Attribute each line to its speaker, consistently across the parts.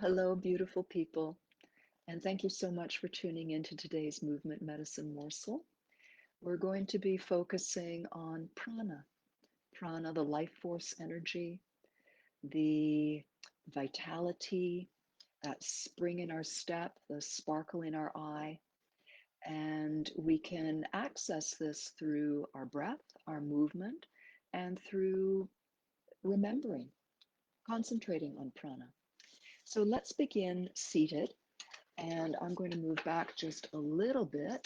Speaker 1: Hello, beautiful people, and thank you so much for tuning into today's Movement Medicine Morsel. We're going to be focusing on prana. Prana, the life force energy, the vitality, that spring in our step, the sparkle in our eye. And we can access this through our breath, our movement, and through remembering, concentrating on prana. So let's begin seated. And I'm going to move back just a little bit.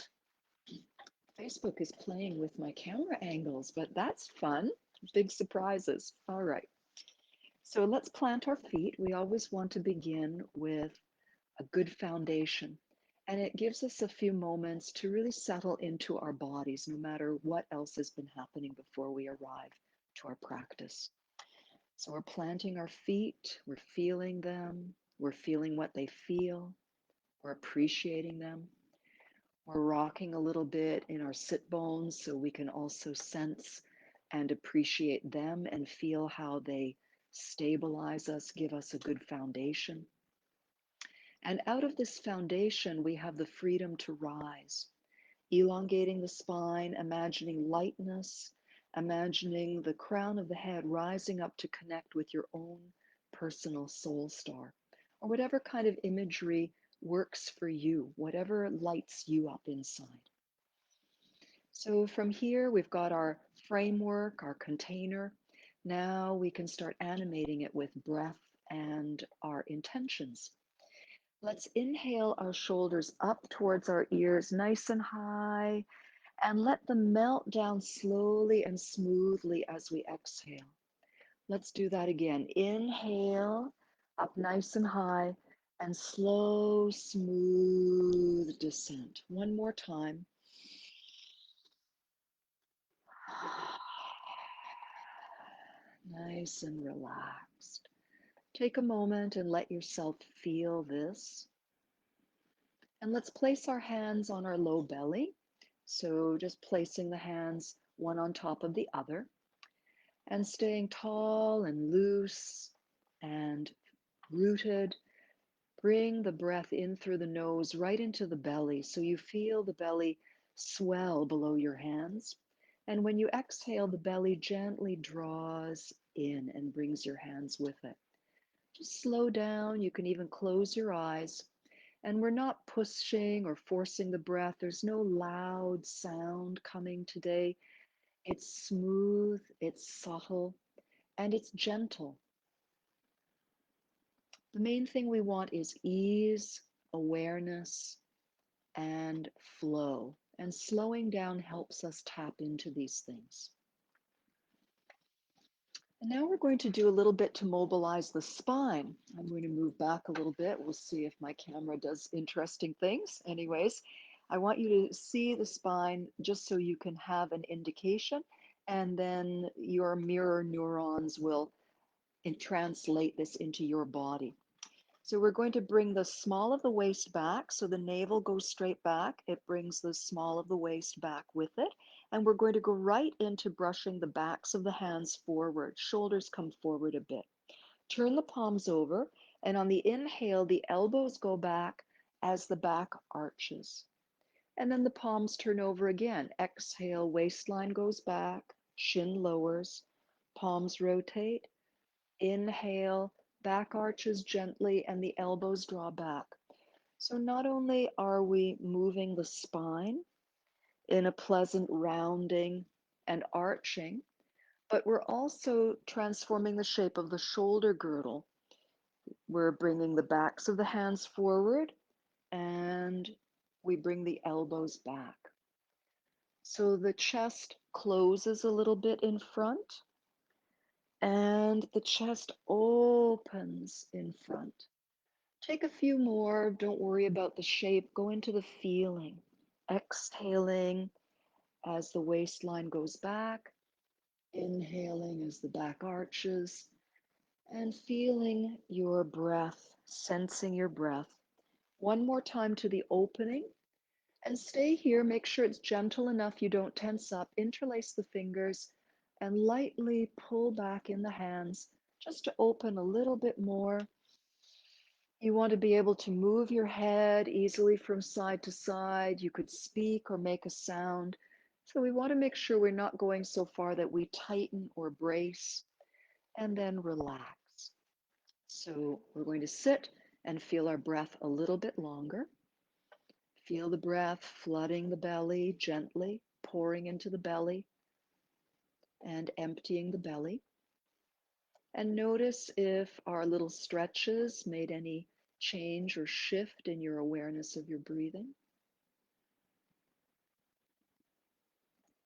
Speaker 1: Facebook is playing with my camera angles, but that's fun. Big surprises. All right. So let's plant our feet. We always want to begin with a good foundation. And it gives us a few moments to really settle into our bodies, no matter what else has been happening before we arrive to our practice. So we're planting our feet, we're feeling them, we're feeling what they feel, we're appreciating them. We're rocking a little bit in our sit bones so we can also sense and appreciate them and feel how they stabilize us, give us a good foundation. And out of this foundation, we have the freedom to rise, elongating the spine, imagining lightness, imagining the crown of the head rising up to connect with your own personal soul star, or whatever kind of imagery works for you, whatever lights you up inside. So from here, we've got our framework, our container. Now we can start animating it with breath and our intentions. Let's inhale our shoulders up towards our ears, nice and high, and let them melt down slowly and smoothly as we exhale. Let's do that again. Inhale, up nice and high, and slow, smooth descent. One more time. Nice and relaxed. Take a moment and let yourself feel this. And let's place our hands on our low belly. So just placing the hands one on top of the other and staying tall and loose and rooted. Bring the breath in through the nose right into the belly so you feel the belly swell below your hands. And when you exhale, the belly gently draws in and brings your hands with it. Just slow down. You can even close your eyes. And we're not pushing or forcing the breath. There's no loud sound coming today. It's smooth, it's subtle, and it's gentle. The main thing we want is ease, awareness, and flow. And slowing down helps us tap into these things. And now we're going to do a little bit to mobilize the spine. I'm going to move back a little bit. We'll see if my camera does interesting things. Anyways, I want you to see the spine just so you can have an indication, and then your mirror neurons will translate this into your body. So we're going to bring the small of the waist back. So the navel goes straight back. It brings the small of the waist back with it. And we're going to go right into brushing the backs of the hands forward. Shoulders come forward a bit. Turn the palms over. And on the inhale, the elbows go back as the back arches. And then the palms turn over again. Exhale, waistline goes back, shin lowers, palms rotate. Inhale, back arches gently, and the elbows draw back. So not only are we moving the spine in a pleasant rounding and arching, but we're also transforming the shape of the shoulder girdle. We're bringing the backs of the hands forward and we bring the elbows back. So the chest closes a little bit in front and the chest opens in front. Take a few more. Don't worry about the shape. Go into the feeling. Exhaling as the waistline goes back. Inhaling as the back arches. And feeling your breath, sensing your breath. One more time to the opening. And stay here. Make sure it's gentle enough you don't tense up. Interlace the fingers and lightly pull back in the hands just to open a little bit more. You want to be able to move your head easily from side to side. You could speak or make a sound. So we want to make sure we're not going so far that we tighten or brace and then relax. So we're going to sit and feel our breath a little bit longer. Feel the breath flooding the belly gently, pouring into the belly and emptying the belly. And notice if our little stretches made any change or shift in your awareness of your breathing.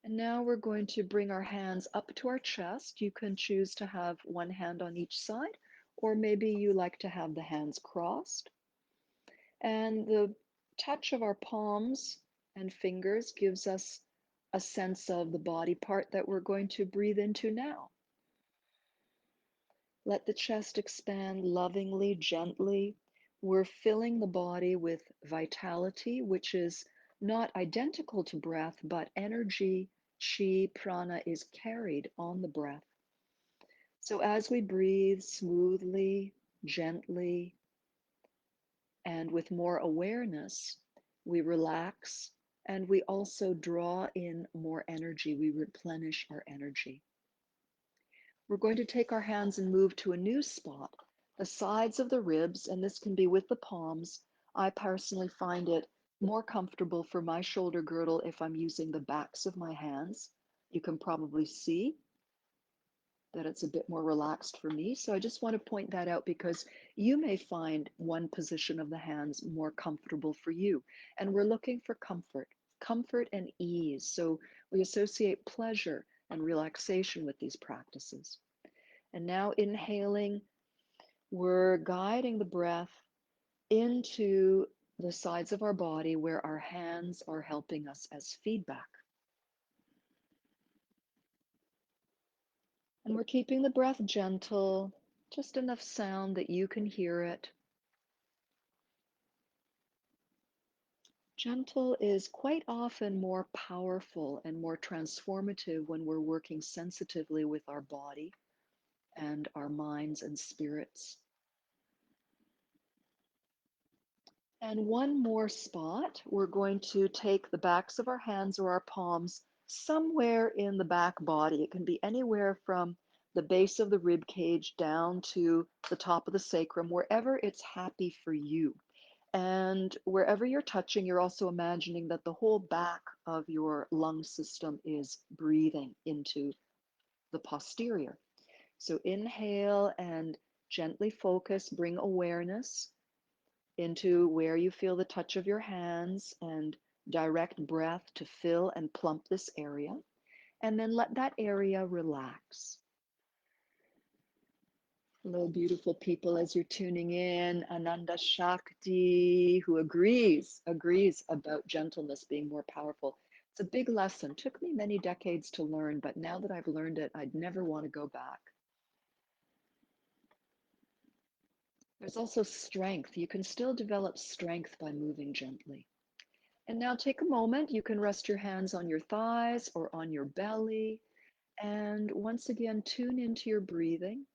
Speaker 1: And now we're going to bring our hands up to our chest. You can choose to have one hand on each side, or maybe you like to have the hands crossed. And the touch of our palms and fingers gives us a sense of the body part that we're going to breathe into now. Let the chest expand lovingly, gently. We're filling the body with vitality, which is not identical to breath, but energy, chi, prana is carried on the breath. So as we breathe smoothly, gently, and with more awareness, we relax and we also draw in more energy. We replenish our energy. We're going to take our hands and move to a new spot, the sides of the ribs, and this can be with the palms. I personally find it more comfortable for my shoulder girdle if I'm using the backs of my hands. You can probably see that it's a bit more relaxed for me. So I just want to point that out because you may find one position of the hands more comfortable for you. And we're looking for comfort, comfort and ease. So we associate pleasure and relaxation with these practices. And now inhaling, we're guiding the breath into the sides of our body where our hands are helping us as feedback. And we're keeping the breath gentle, just enough sound that you can hear it. Gentle is quite often more powerful and more transformative when we're working sensitively with our body and our minds and spirits. And one more spot, we're going to take the backs of our hands or our palms somewhere in the back body. It can be anywhere from the base of the rib cage down to the top of the sacrum, wherever it's happy for you. And wherever you're touching, you're also imagining that the whole back of your lung system is breathing into the posterior. So inhale and gently focus, bring awareness into where you feel the touch of your hands and direct breath to fill and plump this area. And then let that area relax. Hello, beautiful people, as you're tuning in, Ananda Shakti, who agrees about gentleness being more powerful. It's a big lesson. Took me many decades to learn, but now that I've learned it, I'd never want to go back. There's also strength. You can still develop strength by moving gently. And now take a moment. You can rest your hands on your thighs or on your belly. And once again, tune into your breathing.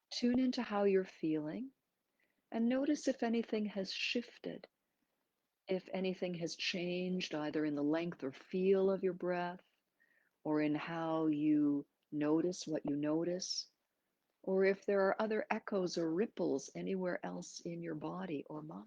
Speaker 1: Tune into how you're feeling. And notice if anything has shifted, if anything has changed, either in the length or feel of your breath, or in how you notice what you notice, or if there are other echoes or ripples anywhere else in your body or mind.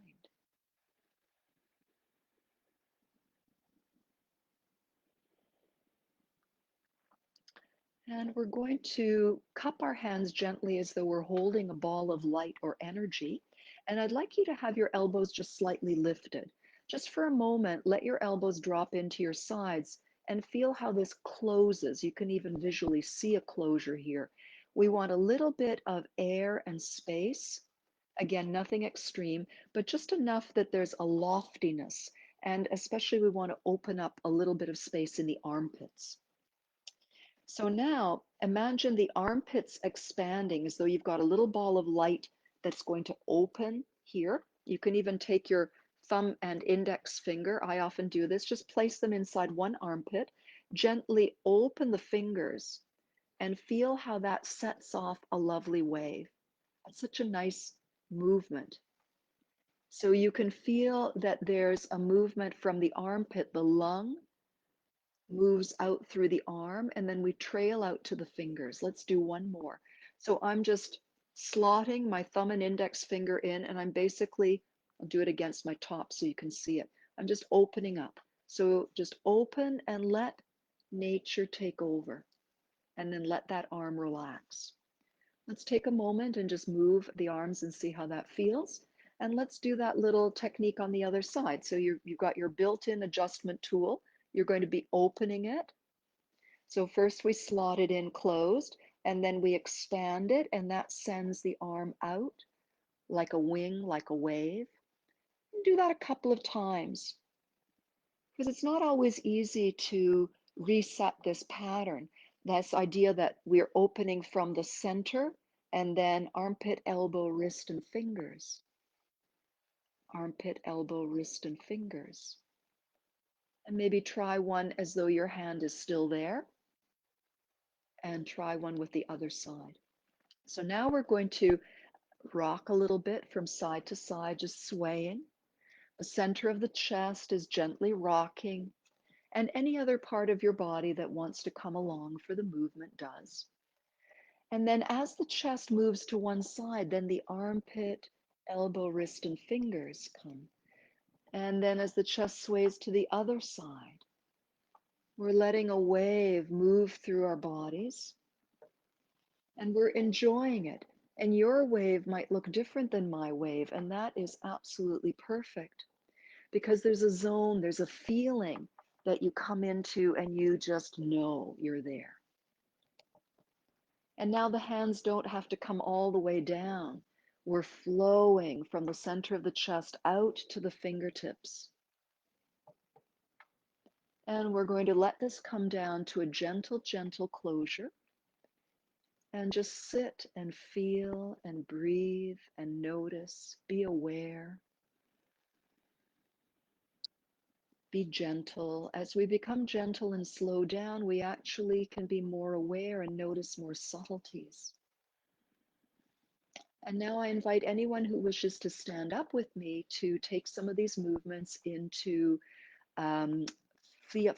Speaker 1: And we're going to cup our hands gently as though we're holding a ball of light or energy. And I'd like you to have your elbows just slightly lifted. Just for a moment, let your elbows drop into your sides and feel how this closes. You can even visually see a closure here. We want a little bit of air and space. Again, nothing extreme, but just enough that there's a loftiness. And especially we want to open up a little bit of space in the armpits. So now imagine the armpits expanding as though you've got a little ball of light that's going to open here. You can even take your thumb and index finger. I often do this. Just place them inside one armpit. Gently open the fingers and feel how that sets off a lovely wave. It's such a nice movement. So you can feel that there's a movement from the armpit, the lung moves out through the arm, and then we trail out to the fingers. Let's do one more. So I'm just slotting my thumb and index finger in, and I'm basically, I'll do it against my top so you can see it. I'm just opening up. So just open and let nature take over, and then let that arm relax. Let's take a moment and just move the arms and see how that feels. And let's do that little technique on the other side. So you've got your built-in adjustment tool. You're going to be opening it. So first we slot it in closed, and then we expand it, and that sends the arm out like a wing, like a wave. And do that a couple of times, because it's not always easy to reset this pattern. This idea that we're opening from the center and then armpit, elbow, wrist, and fingers. Armpit, elbow, wrist, and fingers. And maybe try one as though your hand is still there, and try one with the other side. So now we're going to rock a little bit from side to side, just swaying. The center of the chest is gently rocking, and any other part of your body that wants to come along for the movement does. And then as the chest moves to one side, then the armpit, elbow, wrist, and fingers come. And then as the chest sways to the other side, we're letting a wave move through our bodies, and we're enjoying it. And your wave might look different than my wave, and that is absolutely perfect, because there's a zone, there's a feeling that you come into and you just know you're there. And now the hands don't have to come all the way down. We're flowing from the center of the chest out to the fingertips. And we're going to let this come down to a gentle, gentle closure. And just sit and feel and breathe and notice. Be aware. Be gentle. As we become gentle and slow down, we actually can be more aware and notice more subtleties. And now I invite anyone who wishes to stand up with me to take some of these movements into um,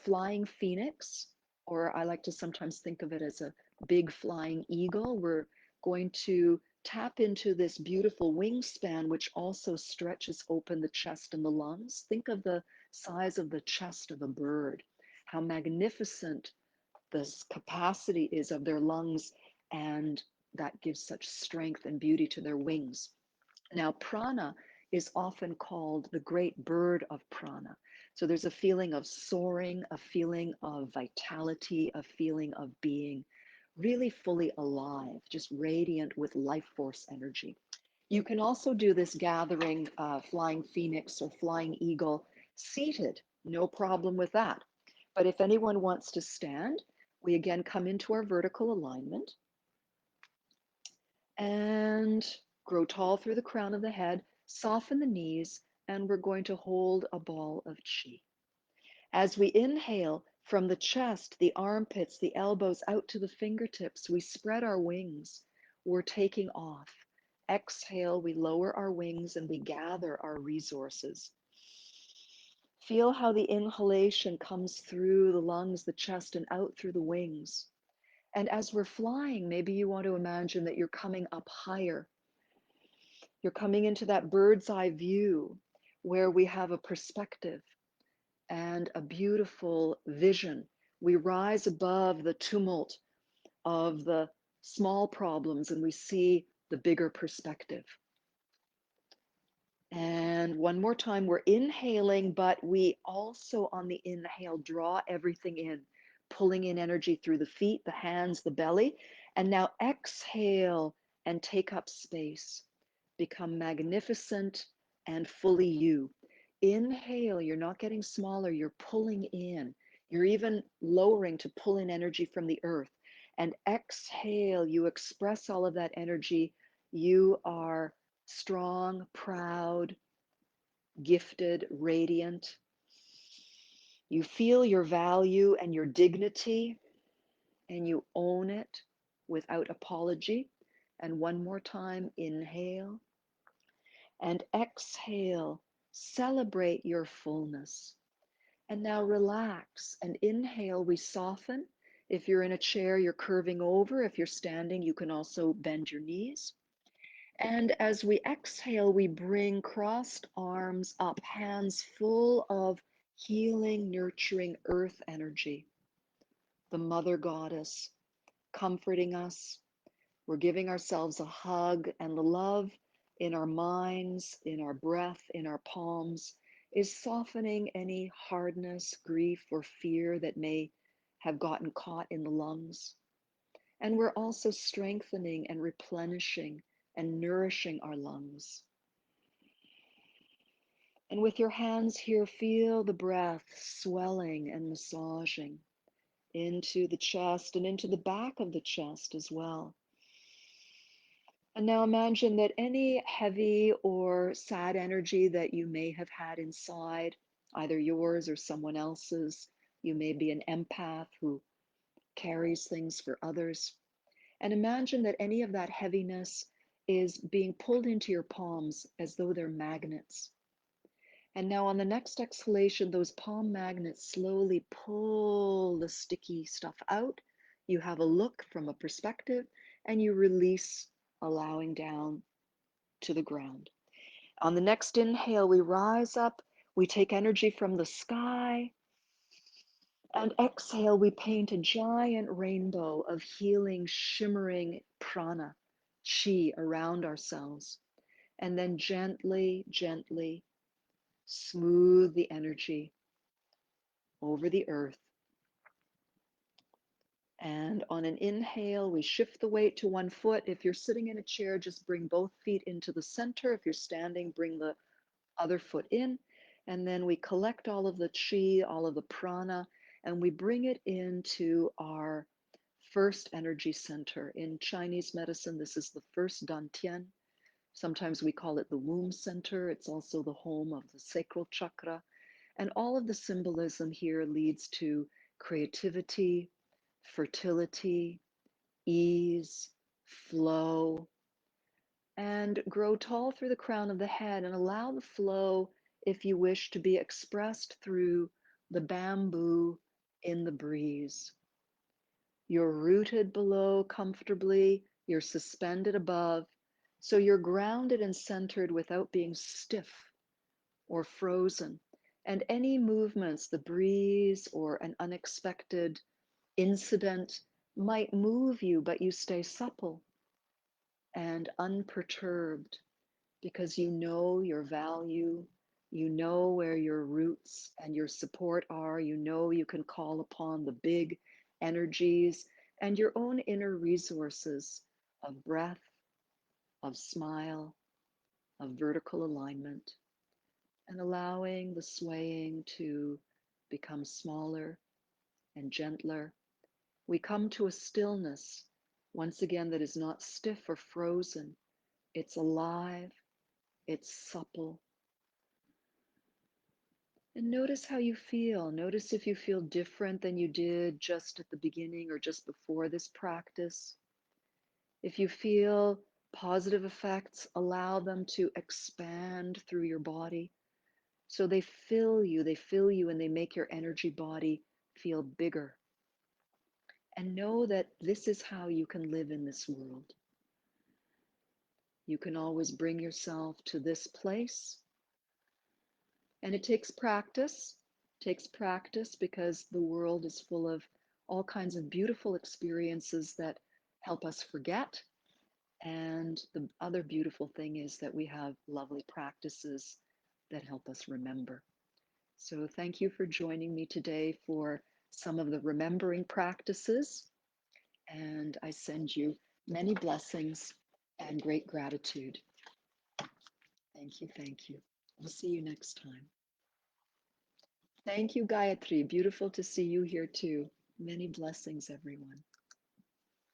Speaker 1: flying phoenix, or I like to sometimes think of it as a big flying eagle. We're going to tap into this beautiful wingspan, which also stretches open the chest and the lungs. Think of the size of the chest of a bird, how magnificent this capacity is of their lungs, and that gives such strength and beauty to their wings. Now, prana is often called the great bird of prana. So there's a feeling of soaring, a feeling of vitality, a feeling of being really fully alive, just radiant with life force energy. You can also do this gathering flying phoenix or flying eagle seated, no problem with that. But if anyone wants to stand, we again come into our vertical alignment and grow tall through the crown of the head, soften the knees, and we're going to hold a ball of chi. As we inhale from the chest, the armpits, the elbows out to the fingertips, we spread our wings. We're taking off. Exhale, we lower our wings and we gather our resources. Feel how the inhalation comes through the lungs, the chest, and out through the wings. And as we're flying, maybe you want to imagine that you're coming up higher. You're coming into that bird's eye view where we have a perspective and a beautiful vision. We rise above the tumult of the small problems and we see the bigger perspective. And one more time, we're inhaling, but we also on the inhale draw everything in, pulling in energy through the feet, the hands, the belly. And now exhale and take up space. Become magnificent and fully you. Inhale, you're not getting smaller, you're pulling in. You're even lowering to pull in energy from the earth. And exhale, you express all of that energy. You are strong, proud, gifted, radiant. You feel your value and your dignity, and you own it without apology. And one more time, inhale. And exhale, celebrate your fullness. And now relax and inhale, we soften. If you're in a chair, you're curving over. If you're standing, you can also bend your knees. And as we exhale, we bring crossed arms up, hands full of healing, nurturing earth energy, the mother goddess comforting us. We're giving ourselves a hug, and the love in our minds, in our breath, in our palms is softening any hardness, grief, or fear that may have gotten caught in the lungs. And we're also strengthening and replenishing and nourishing our lungs. And with your hands here, feel the breath swelling and massaging into the chest and into the back of the chest as well. And now imagine that any heavy or sad energy that you may have had inside, either yours or someone else's, you may be an empath who carries things for others. And imagine that any of that heaviness is being pulled into your palms as though they're magnets. And now on the next exhalation, those palm magnets slowly pull the sticky stuff out. You have a look from a perspective and you release, allowing down to the ground. On the next inhale, we rise up, we take energy from the sky, and exhale, we paint a giant rainbow of healing, shimmering prana, chi around ourselves. And then gently, gently smooth the energy over the earth. And on an inhale, we shift the weight to one foot. If you're sitting in a chair, just bring both feet into the center. If you're standing, bring the other foot in. And then we collect all of the chi, all of the prana, and we bring it into our first energy center. In Chinese medicine, this is the first dantian. Sometimes we call it the womb center. It's also the home of the sacral chakra. And all of the symbolism here leads to creativity, fertility, ease, flow, and grow tall through the crown of the head and allow the flow, if you wish, to be expressed through the bamboo in the breeze. You're rooted below comfortably, you're suspended above, so you're grounded and centered without being stiff or frozen. And any movements, the breeze or an unexpected incident might move you, but you stay supple and unperturbed because you know your value, you know where your roots and your support are, you know you can call upon the big energies and your own inner resources of breath, of smile, of vertical alignment, and allowing the swaying to become smaller and gentler. We come to a stillness, once again, that is not stiff or frozen. It's alive, it's supple. And notice how you feel. Notice if you feel different than you did just at the beginning or just before this practice. If you feel positive effects, allow them to expand through your body. So they fill you, and they make your energy body feel bigger. And know that this is how you can live in this world. You can always bring yourself to this place. And takes practice because the world is full of all kinds of beautiful experiences that help us forget. And the other beautiful thing is that we have lovely practices that help us remember. So thank you for joining me today for some of the remembering practices. And I send you many blessings and great gratitude. Thank you. Thank you. We'll see you next time. Thank you, Gayatri. Beautiful to see you here too. Many blessings, everyone.